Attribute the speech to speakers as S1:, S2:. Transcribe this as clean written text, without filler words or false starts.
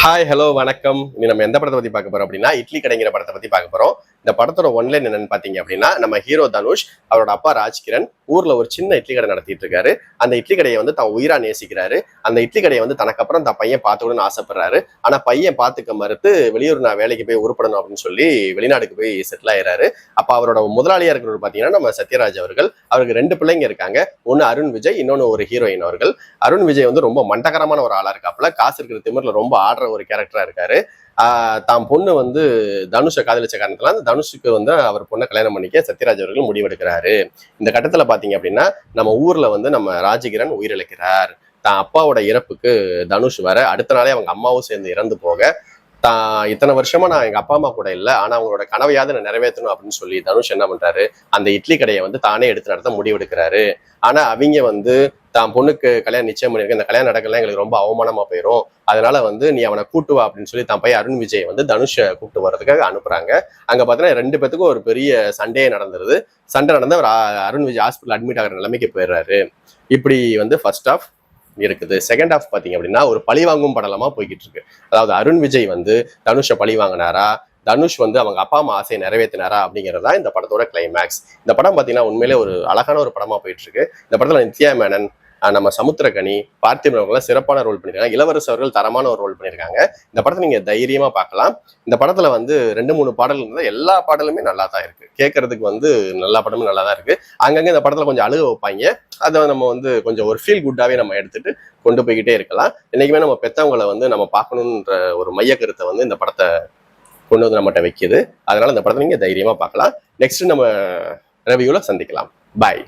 S1: Hi hello வணக்கம். இனி நம்ம எந்த படத்தை பத்தி பார்க்க போறோம் அப்படின்னா இட்லி கடைங்கிற படத்தை பத்தி பார்க்க போறோம். இந்த படத்தோட ஒன்லைன் என்னன்னு பாத்தீங்க அப்படின்னா, நம்ம ஹீரோ தனுஷ் அவரோட அப்பா ராஜ்கிரண் ஊர்ல ஒரு சின்ன இட்லி கடை நடத்திட்டு இருக்காரு. அந்த இட்லி கடையை வந்து தான் உயிரா நேசிக்கிறாரு. அந்த இட்லி கடையை வந்து தனக்கு அப்புறம் தான் பையன் பார்த்துக்கணும்னு ஆசைப்படுறாரு. ஆனா பையன் பார்த்துக்க மறுத்து வெளியூர் நான் வேலைக்கு போய் உருப்படணும் அப்படின்னு சொல்லி வெளிநாட்டுக்கு போய் செட்டில் ஆயிறாரு. அப்ப அவரோட முதலாளியா இருக்கிறவர் பாத்தீங்கன்னா நம்ம சத்யராஜ் அவர்கள். அவருக்கு 2 பிள்ளைங்க இருக்காங்க. ஒன்னு அருண் விஜய், இன்னொன்னு ஒரு ஹீரோயின் அவர்கள். அருண் விஜய் வந்து ரொம்ப மண்டகரமான ஒரு ஆளா இருக்காப்புல. காசு இருக்கிற திமிர்ல ரொம்ப ஆடுற ஒரு கேரக்டரா இருக்காரு. தாம் பொண்ணு வந்து தனுஷை காதலிச்ச காரணத்துல அந்த தனுஷுக்கு வந்து அவர் பொண்ணை கல்யாணம் பண்ணிக்க சத்யராஜ் அவர்கள் முடிவெடுக்கிறாரு. இந்த கட்டத்துல பாத்தீங்க அப்படின்னா நம்ம ஊர்ல வந்து நம்ம ராஜகிரண் உயிரிழக்கிறார். தான் அப்பாவோட இறப்புக்கு தனுஷ் வர அடுத்த நாளே அவங்க அம்மாவும் சேர்ந்து இறந்து போக இத்தனை வருஷமா நான் எங்க அப்பா அம்மா கூட இல்லை, ஆனா அவங்களோட கனவையாவது நான் நிறைவேற்றணும் அப்படின்னு சொல்லி தனுஷ் என்ன பண்றாரு, அந்த இட்லி கடையை வந்து தானே எடுத்து நடத்த முடிவெடுக்கிறாரு. ஆனா அவங்க வந்து தான் பொண்ணுக்கு கல்யாணம் நிச்சயம் பண்ணிருக்கு, இந்த கல்யாணம் நடக்கலாம் எங்களுக்கு ரொம்ப அவமானமா போயிடும், அதனால வந்து நீ அவனை கூட்டு வா அப்படின்னு சொல்லி தான் போய் அருண் விஜய் வந்து தனுஷை கூப்பிட்டு வர்றதுக்காக அனுப்புறாங்க. அங்க பாத்தீங்கன்னா 2 பேத்துக்கும் ஒரு பெரிய சண்டையே நடந்துருது. சண்டை நடந்து அவர் அருண் விஜய் ஹாஸ்பிட்டல் அட்மிட் ஆகிற நிலைமைக்கு போயிடுறாரு. இப்படி வந்து ஃபர்ஸ்ட் ஆஃப் இருக்குது. செகண்ட் ஹாஃப் பாத்தீங்க அப்படின்னா ஒரு பழிவாங்கும் படலமா போய்கிட்டு இருக்கு. அதாவது அருண் விஜய் வந்து தனுஷை பழி வாங்கினாரா, தனுஷ் வந்து அவங்க அப்பா அம்மா ஆசையை நிறைவேற்றினாரா அப்படிங்கிறதா இந்த படத்தோட கிளைமேக்ஸ். இந்த படம் பாத்தீங்கன்னா உண்மையிலே ஒரு அழகான ஒரு படமா போயிட்டு இருக்கு. இந்த படத்துல நித்யா மேனன், நம்ம சமுத்திரகனி, பார்த்திபன் அவர்கள் சிறப்பான ரோல் பண்ணியிருக்காங்க. இளவரசு அவர்கள் தரமான ஒரு ரோல் பண்ணியிருக்காங்க. இந்த படத்தை நீங்க தைரியமா பார்க்கலாம். இந்த படத்துல வந்து 2-3 பாடல்கள் இருந்தால் எல்லா பாடலுமே நல்லா தான் இருக்கு. கேட்கறதுக்கு வந்து எல்லா படமும் நல்லா தான் இருக்கு. அங்கங்க இந்த படத்துல கொஞ்சம் அழுக வைப்பாங்க. அதை நம்ம வந்து கொஞ்சம் ஒரு ஃபீல் குட்டாவே நம்ம எடுத்துட்டு கொண்டு போய்கிட்டே இருக்கலாம். என்னைக்குமே நம்ம பெத்தவங்களை வந்து நம்ம பார்க்கணுன்ற ஒரு மைய கருத்தை வந்து இந்த படத்தை கொண்டு வந்து நம்மகிட்ட வைக்குது. அதனால இந்த படத்தை நீங்க தைரியமா பார்க்கலாம். நெக்ஸ்ட் நம்ம ரிவ்யூல சந்திக்கலாம். பாய்.